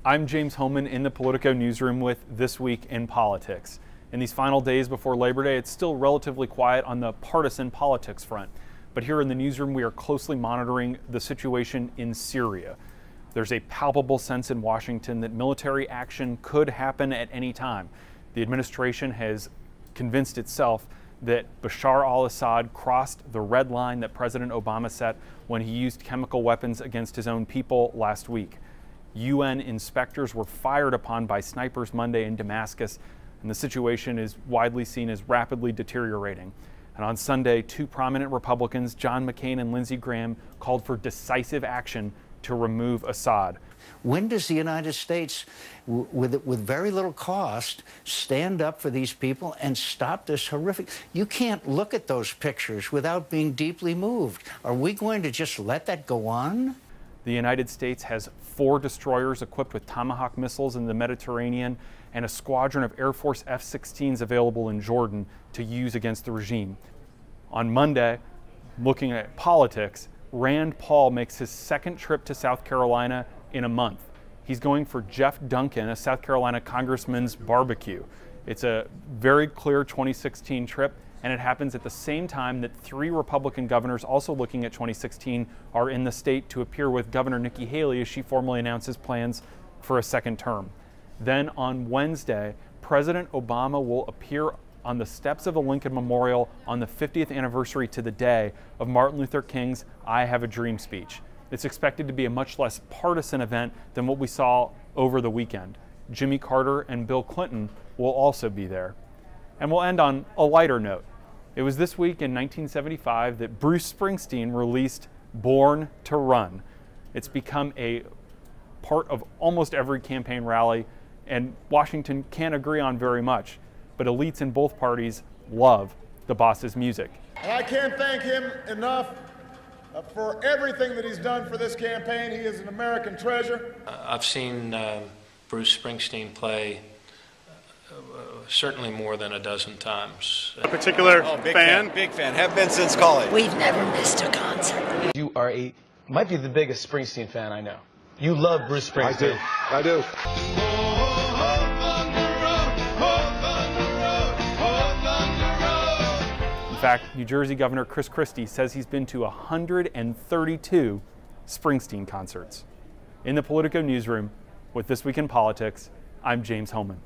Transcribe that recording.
I'm James Hohmann in the Politico newsroom with This Week in Politics. In these final days before Labor Day, it's still relatively quiet on the partisan politics front. But here in the newsroom, we are closely monitoring the situation in Syria. There's a palpable sense in Washington that military action could happen at any time. The administration has convinced itself that Bashar al-Assad crossed the red line that President Obama set when he used chemical weapons against his own people last week. UN inspectors were fired upon by snipers Monday in Damascus, and the situation is widely seen as rapidly deteriorating. And on Sunday, two prominent Republicans, John McCain and Lindsey Graham, called for decisive action to remove Assad. When does the United States, with very little cost, stand up for these people and stop this horrific? You can't look at those pictures without being deeply moved. Are we going to just let that go on? The United States has 4 destroyers equipped with Tomahawk missiles in the Mediterranean and a squadron of Air Force F-16s available in Jordan to use against the regime. On Monday, looking at politics, Rand Paul makes his second trip to South Carolina in a month. He's going for Jeff Duncan, a South Carolina congressman's barbecue. It's a very clear 2016 trip, and it happens at the same time that 3 Republican governors also looking at 2016 are in the state to appear with Governor Nikki Haley as she formally announces plans for a second term. Then on Wednesday, President Obama will appear on the steps of the Lincoln Memorial on the 50th anniversary to the day of Martin Luther King's I Have a Dream speech. It's expected to be a much less partisan event than what we saw over the weekend. Jimmy Carter and Bill Clinton will also be there. And we'll end on a lighter note. It was this week in 1975 that Bruce Springsteen released Born to Run. It's become a part of almost every campaign rally, and Washington can't agree on very much, but elites in both parties love the boss's music. And I can't thank him enough for everything that he's done for this campaign. He is an American treasure. I've seen Bruce Springsteen play certainly more than a dozen times. A particular fan? Big fan. Have been since college. We've never missed a concert. You are might be the biggest Springsteen fan I know. You love Bruce Springsteen. I do. In fact, New Jersey Governor Chris Christie says he's been to 132 Springsteen concerts. In the Politico newsroom with This Week in Politics, I'm James Hohmann.